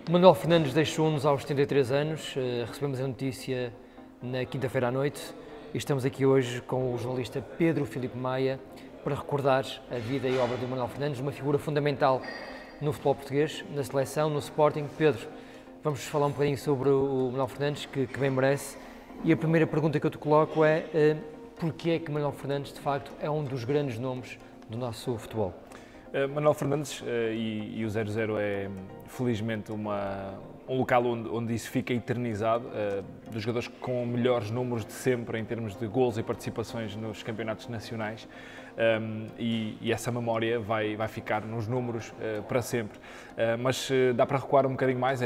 Manuel Fernandes deixou-nos aos 73 anos, recebemos a notícia na quinta-feira à noite e estamos aqui hoje com o jornalista Pedro Filipe Maia para recordar a vida e obra de Manuel Fernandes, uma figura fundamental no futebol português, na seleção, no Sporting. Pedro, vamos falar um bocadinho sobre o Manuel Fernandes, que bem merece, e a primeira pergunta que eu te coloco é porquê é que Manuel Fernandes, de facto, é um dos grandes nomes do nosso futebol? Manuel Fernandes e o 0-0 é felizmente um local onde isso fica eternizado, dos jogadores com melhores números de sempre em termos de gols e participações nos campeonatos nacionais, e essa memória vai ficar nos números para sempre. Mas dá para recuar um bocadinho mais,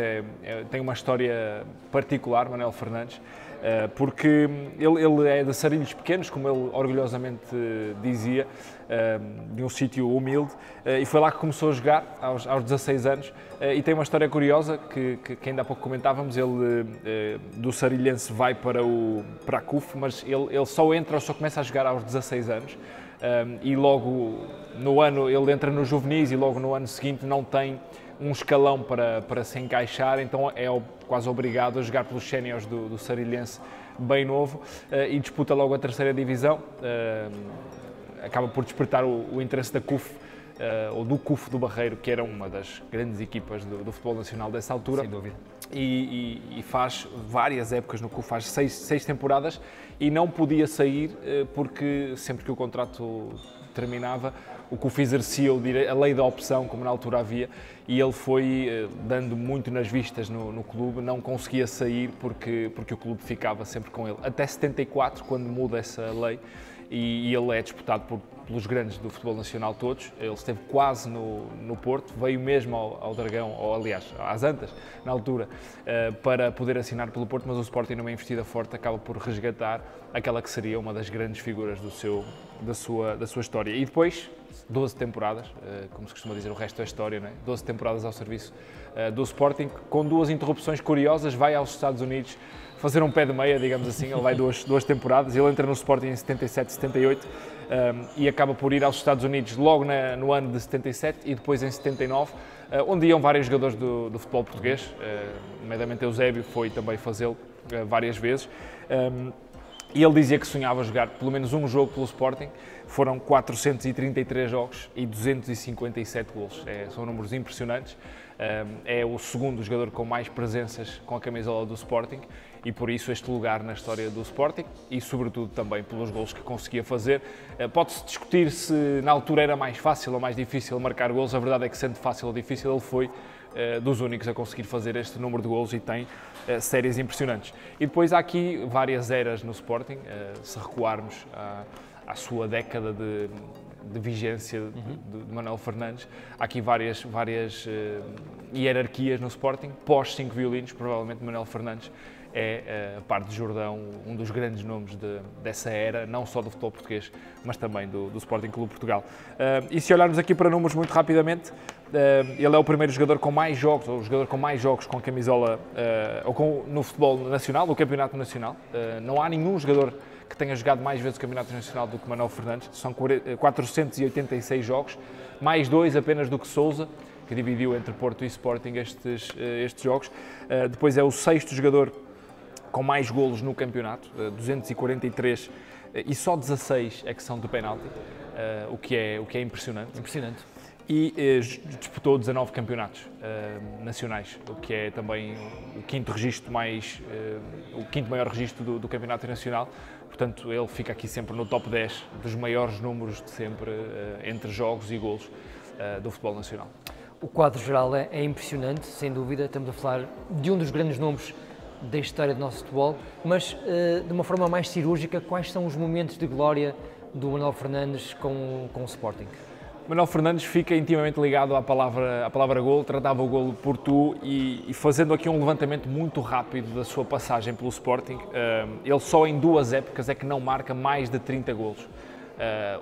tem uma história particular, Manuel Fernandes, porque ele é de Sarilhos Pequenos, como ele orgulhosamente dizia, de um sítio humilde, e foi lá que começou a jogar aos 16 anos, e tem uma história curiosa que ainda há pouco comentávamos. Ele do Sarilhense vai para a CUF, mas ele só entra ou só começa a jogar aos 16 anos, e logo no ano ele entra no juvenis e logo no ano seguinte não tem um escalão para se encaixar, então é quase obrigado a jogar pelos séniores do Sarilhense bem novo, e disputa logo a terceira divisão, acaba por despertar o interesse da CUF, ou do CUF do Barreiro, que era uma das grandes equipas do futebol nacional dessa altura. Sem dúvida. E faz várias épocas no CUF, faz seis temporadas, e não podia sair porque sempre que o contrato terminava, o CUF exercia a lei da opção, como na altura havia, e ele foi dando muito nas vistas no clube, não conseguia sair porque o clube ficava sempre com ele. Até 74, quando muda essa lei, e ele é disputado pelos grandes do futebol nacional todos. Ele esteve quase no Porto, veio mesmo ao Dragão, ou aliás, às Antas, na altura, para poder assinar pelo Porto, mas o Sporting, numa investida forte, acaba por resgatar aquela que seria uma das grandes figuras da sua história. E depois, 12 temporadas, como se costuma dizer, o resto é história, não é? 12 temporadas ao serviço do Sporting, com duas interrupções curiosas. Vai aos Estados Unidos fazer um pé de meia, digamos assim. Ele vai duas temporadas, ele entra no Sporting em 77, 78, e acaba por ir aos Estados Unidos logo no ano de 77 e depois em 79, onde iam vários jogadores do futebol português, nomeadamente Eusébio foi também fazê-lo várias vezes. E ele dizia que sonhava jogar pelo menos um jogo pelo Sporting. Foram 433 jogos e 257 golos. São números impressionantes. É o segundo jogador com mais presenças com a camisola do Sporting, e por isso este lugar na história do Sporting, e sobretudo também pelos golos que conseguia fazer. Pode-se discutir se na altura era mais fácil ou mais difícil marcar golos. A verdade é que, sendo fácil ou difícil, ele foi dos únicos a conseguir fazer este número de golos, e tem séries impressionantes. E depois há aqui várias eras no Sporting, se recuarmos à sua década de vigência de Manuel Fernandes. Há aqui várias hierarquias no Sporting. Pós 5 violinos, provavelmente Manuel Fernandes é, a par de Jordão, um dos grandes nomes dessa era, não só do futebol português, mas também do Sporting Clube Portugal. E se olharmos aqui para números muito rapidamente, ele é o primeiro jogador com mais jogos, ou o jogador com mais jogos com a camisola, no futebol nacional, no campeonato nacional. Não há nenhum jogador que tenha jogado mais vezes o campeonato nacional do que Manuel Fernandes. São 486 jogos, mais 2 apenas do que Sousa, que dividiu entre Porto e Sporting estes jogos. Depois é o sexto jogador com mais golos no campeonato, 243, e só 16 é que são de penalti, o que é impressionante. Impressionante. E disputou 19 campeonatos nacionais, o que é também o quinto maior registro do campeonato nacional. Portanto, ele fica aqui sempre no top 10 dos maiores números de sempre entre jogos e golos do futebol nacional. O quadro geral é impressionante, sem dúvida. Estamos a falar de um dos grandes nomes da história do nosso futebol, mas de uma forma mais cirúrgica, quais são os momentos de glória do Manuel Fernandes com o Sporting? Manuel Fernandes fica intimamente ligado à palavra golo, tratava o golo por tu, e fazendo aqui um levantamento muito rápido da sua passagem pelo Sporting, ele só em 2 épocas é que não marca mais de 30 golos.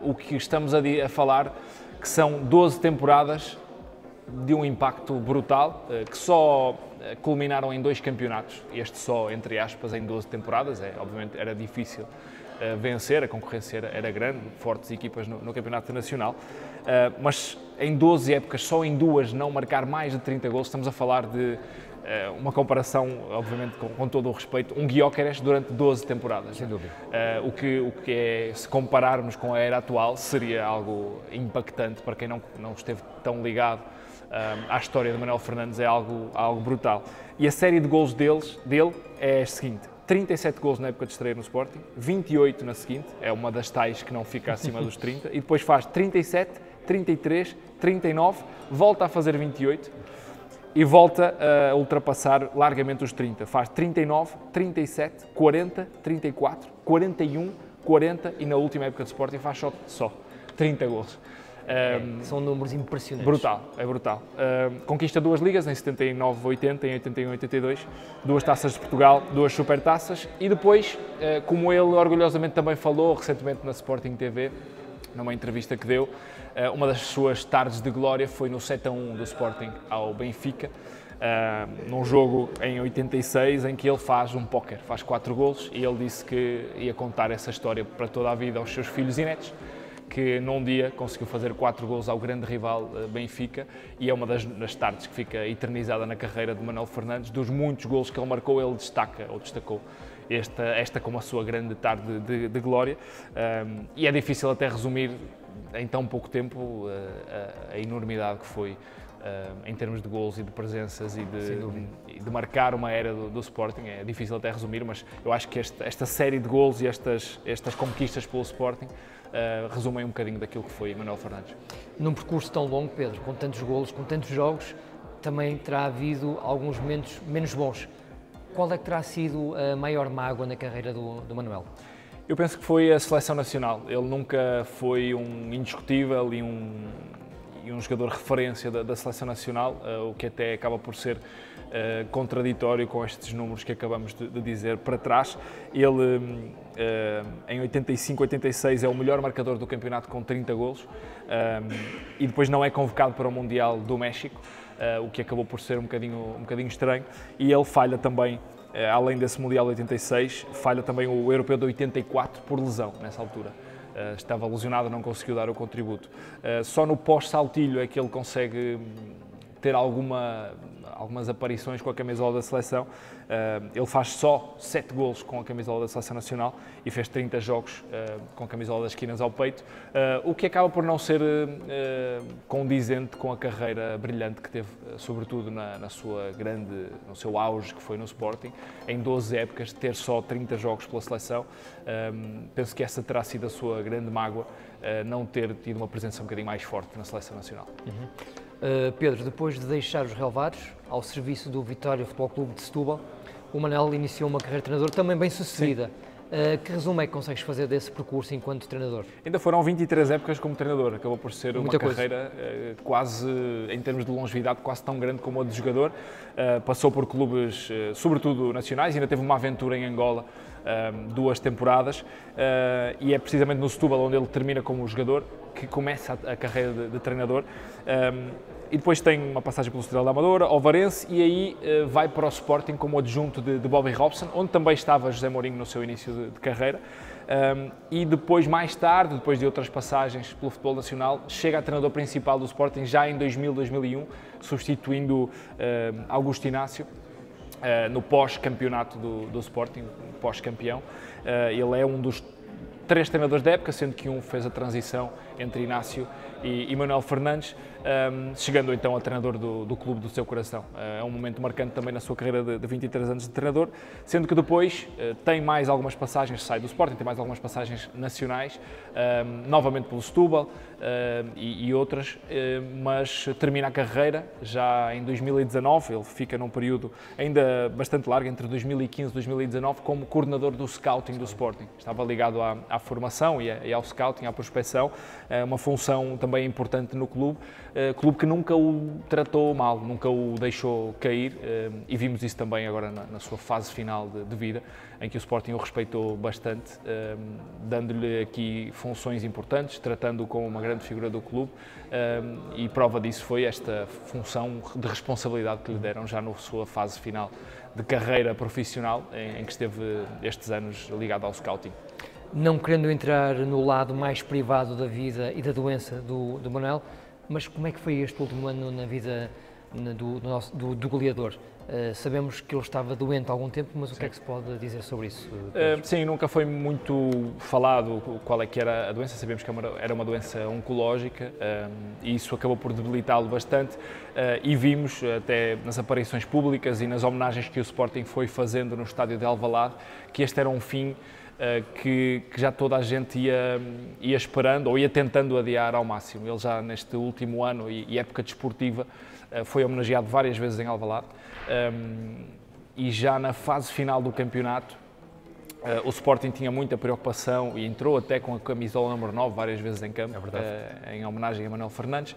O que estamos a falar que são 12 temporadas de um impacto brutal, que só culminaram em 2 campeonatos, este só, entre aspas, em 12 temporadas. Obviamente era difícil vencer, a concorrência era grande, fortes equipas no campeonato nacional, mas em 12 épocas, só em 2 não marcar mais de 30 golos, estamos a falar de uma comparação, obviamente, com todo o respeito, um Gyökeres durante 12 temporadas. Sem dúvida. O que é, se compararmos com a era atual, seria algo impactante para quem não esteve tão ligado à história de Manuel Fernandes, é algo brutal. E a série de golos dele é a seguinte: 37 golos na época de estreia no Sporting, 28 na seguinte, é uma das tais que não fica acima dos 30, e depois faz 37, 33, 39, volta a fazer 28 e volta a ultrapassar largamente os 30. Faz 39, 37, 40, 34, 41, 40 e na última época de Sporting faz só 30 golos. São números impressionantes. Brutal, é brutal. Conquista 2 ligas, em 79, 80, em 81, 82, 2 taças de Portugal, 2 supertaças e depois, como ele orgulhosamente também falou recentemente na Sporting TV, numa entrevista que deu, uma das suas tardes de glória foi no 7-1 do Sporting ao Benfica, num jogo em 86 em que ele faz um póquer, faz 4 golos e ele disse que ia contar essa história para toda a vida aos seus filhos e netos, que num dia conseguiu fazer 4 golos ao grande rival Benfica e é uma das tardes que fica eternizada na carreira de Manuel Fernandes. Dos muitos golos que ele marcou, ele destacou esta como a sua grande tarde de glória, e é difícil até resumir em tão pouco tempo a enormidade que foi em termos de golos e de presenças e de marcar uma era do Sporting. É difícil até resumir, mas eu acho que esta série de golos e estas conquistas pelo Sporting resumem um bocadinho daquilo que foi Manuel Fernandes. Num percurso tão longo, Pedro, com tantos golos, com tantos jogos, também terá havido alguns momentos menos bons. Qual é que terá sido a maior mágoa na carreira do Manuel? Eu penso que foi a seleção nacional. Ele nunca foi um indiscutível e um jogador referência da seleção nacional, o que até acaba por ser contraditório com estes números que acabamos de dizer para trás. Ele, em 85, 86, é o melhor marcador do campeonato com 30 golos e depois não é convocado para o Mundial do México, o que acabou por ser um bocadinho estranho, e ele falha também, além desse Mundial de 86, falha também o Europeu de 84 por lesão, nessa altura. Estava lesionado, não conseguiu dar o contributo. Só no pós-Saltilho é que ele consegue ter algumas aparições com a camisola da seleção. Ele faz só 7 golos com a camisola da seleção nacional e fez 30 jogos com a camisola das esquinas ao peito, o que acaba por não ser condizente com a carreira brilhante que teve, sobretudo no seu auge, que foi no Sporting, em 12 épocas, ter só 30 jogos pela seleção. Penso que essa terá sido a sua grande mágoa, não ter tido uma presença um bocadinho mais forte na seleção nacional. Pedro, depois de deixar os relevados ao serviço do Vitória Futebol Clube de Setúbal, o Manel iniciou uma carreira de treinador também bem sucedida. Que resumo é que consegues fazer desse percurso enquanto treinador? Ainda foram 23 épocas como treinador, acabou por ser uma carreira quase, em termos de longevidade, quase tão grande como a de jogador. Passou por clubes, sobretudo nacionais, ainda teve uma aventura em Angola, 2 temporadas, e é precisamente no Setúbal onde ele termina como jogador que começa a carreira de treinador. E depois tem uma passagem pelo Estrela da Amadora, ao Varense, e aí vai para o Sporting como adjunto de Bobby Robson, onde também estava José Mourinho no seu início de carreira. E depois, mais tarde, depois de outras passagens pelo futebol nacional, chega a treinador principal do Sporting já em 2000, 2001, substituindo Augusto Inácio, no pós-campeonato do Sporting, pós-campeão. Ele é um dos 3 treinadores da época, sendo que um fez a transição entre Inácio e Manuel Fernandes, chegando então a treinador do clube do seu coração. É um momento marcante também na sua carreira de 23 anos de treinador, sendo que depois tem mais algumas passagens, sai do Sporting, tem mais algumas passagens nacionais, novamente pelo Setúbal e outras, mas termina a carreira já em 2019, ele fica num período ainda bastante largo, entre 2015 e 2019, como coordenador do scouting do Sporting. Estava ligado à formação e ao scouting, à prospecção, uma função também importante no clube, clube que nunca o tratou mal, nunca o deixou cair, e vimos isso também agora na sua fase final de vida, em que o Sporting o respeitou bastante, dando-lhe aqui funções importantes, tratando-o como uma grande figura do clube, e prova disso foi esta função de responsabilidade que lhe deram já na sua fase final de carreira profissional, em que esteve estes anos ligado ao scouting. não querendo entrar no lado mais privado da vida e da doença do Manuel, mas como é que foi este último ano na vida do goleador? Sabemos que ele estava doente há algum tempo, mas o que é que se pode dizer sobre isso? Sim, nunca foi muito falado qual é que era a doença, sabemos que era uma doença oncológica e isso acabou por debilitá-lo bastante e vimos até nas aparições públicas e nas homenagens que o Sporting foi fazendo no estádio de Alvalade que este era um fim que já toda a gente ia esperando ou ia tentando adiar ao máximo. Ele já neste último ano e época desportiva foi homenageado várias vezes em Alvalade e já na fase final do campeonato o Sporting tinha muita preocupação e entrou até com a camisola número 9 várias vezes em campo, em homenagem a Manuel Fernandes,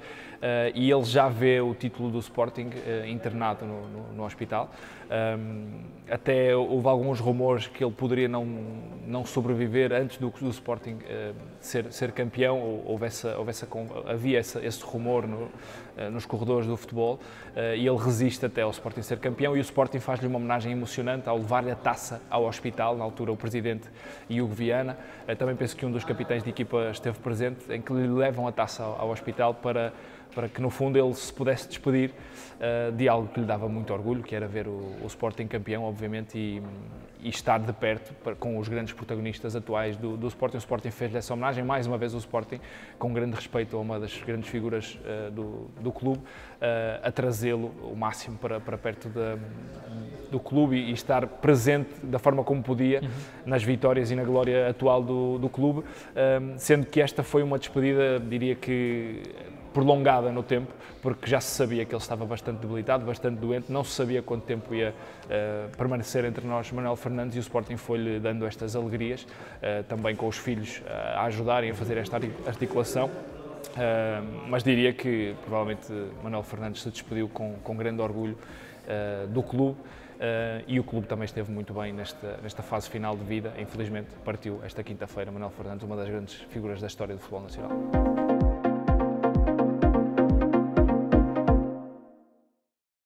e ele já vê o título do Sporting internado no hospital. Até houve alguns rumores que ele poderia não sobreviver antes do Sporting ser campeão, havia esse rumor nos corredores do futebol, e ele resiste até ao Sporting ser campeão, e o Sporting faz-lhe uma homenagem emocionante ao levar-lhe a taça ao hospital, na altura o presidente Hugo Viana, também penso que um dos capitães de equipa esteve presente, em que lhe levam a taça ao hospital para que no fundo ele se pudesse despedir de algo que lhe dava muito orgulho, que era ver o Sporting campeão, obviamente, e estar de perto com os grandes protagonistas atuais do Sporting. O Sporting fez-lhe essa homenagem, mais uma vez o Sporting, com grande respeito a uma das grandes figuras do clube, a trazê-lo o máximo para perto do clube e estar presente da forma como podia nas vitórias e na glória atual do clube, sendo que esta foi uma despedida, diria que prolongada no tempo, porque já se sabia que ele estava bastante debilitado, bastante doente, não se sabia quanto tempo ia permanecer entre nós Manuel Fernandes, e o Sporting foi-lhe dando estas alegrias, também com os filhos a ajudarem a fazer esta articulação, mas diria que provavelmente Manuel Fernandes se despediu com grande orgulho do clube, e o clube também esteve muito bem nesta fase final de vida. Infelizmente partiu esta quinta-feira Manuel Fernandes, uma das grandes figuras da história do futebol nacional.